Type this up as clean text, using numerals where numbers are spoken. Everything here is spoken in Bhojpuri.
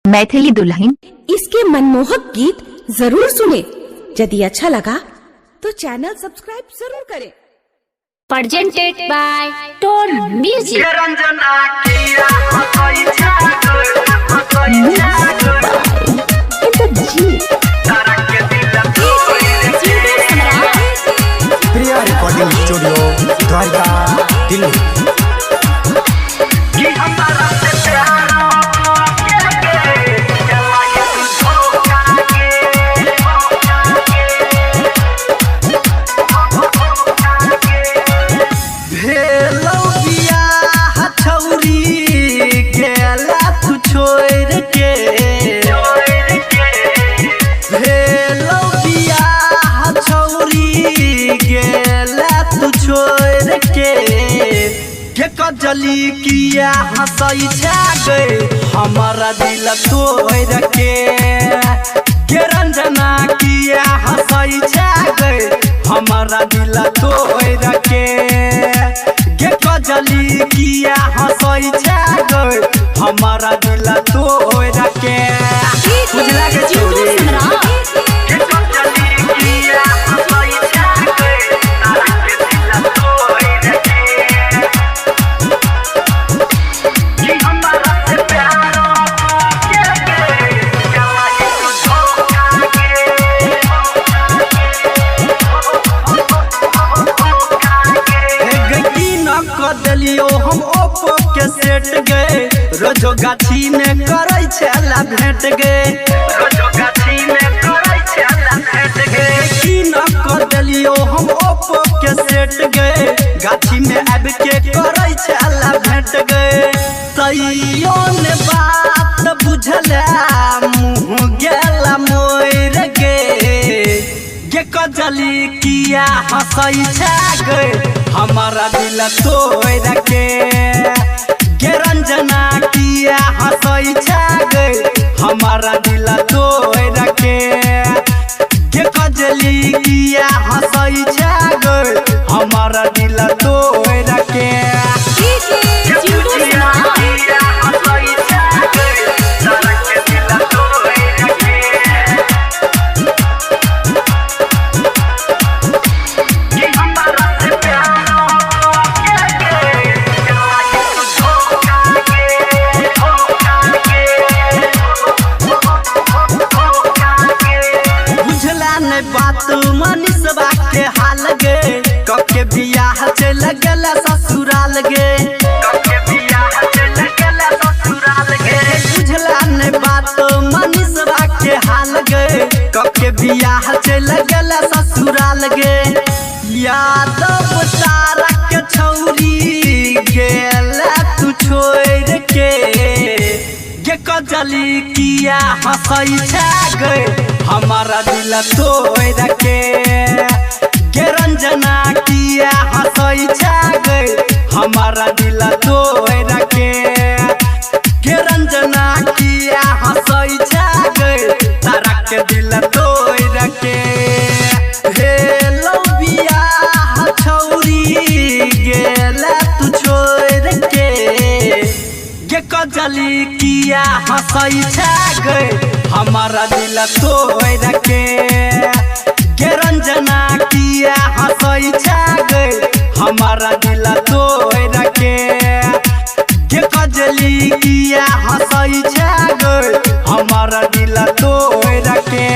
मैथिली दुल्हन इसके मनमोहक गीत जरूर सुने। यदि अच्छा लगा तो चैनल सब्सक्राइब जरूर करें। Presented by Tone Music. Priya recording studio Dwarka Delhi. कजली किया हंसई गए हमारा दिल तोड़ के रंजना किया हंसई गए हमारा दिल तोड़ के कजली किया हंसई गए हमारा दिल तोड़ के बुझला के छोड़ी हम ओप्पो के सेट गए रोजो गाछी में करे छला भेंट गए रोजो गाछी में करे छला भेंट गए की न कर देलियो हम ओप्पो के सेट गए गाछी में आब के करे छला भेंट गए तइयो ने बात बुझला मुंह गेला मोर गे कजली किया हंसई गए हमारा दिल तोड़ के रंजना किया हंसई गए हमारा दिल तोड़ के कजली किया हंसई गए हमारा दिल तोड़ के बात मनीषवा के हाल गे कके बियाह चल गल ससुराल गे कके बियाह चल गल ससुराल गे बुझला ने बात मनीषवा के हाल गे कके बियाह चल गल ससुराल गे यादव तारा के छौरी गेला तू छोड़ के कजली किया हंसई गए हमारा दिल तोड़ के रंजना किया हंसई गए हमारा दिल तोड़ के रंजना किया हंसई गए तारा के दिल तोड़ के हे लौबिया छौरी गेला तू छोड़ के कजली किया हंसई गए हमारा दिल तोड़ के रंजना किया हंसई गए हमारा दिल तोड़ के कजली किया हंसई गए हमारा दिल तोड़ के।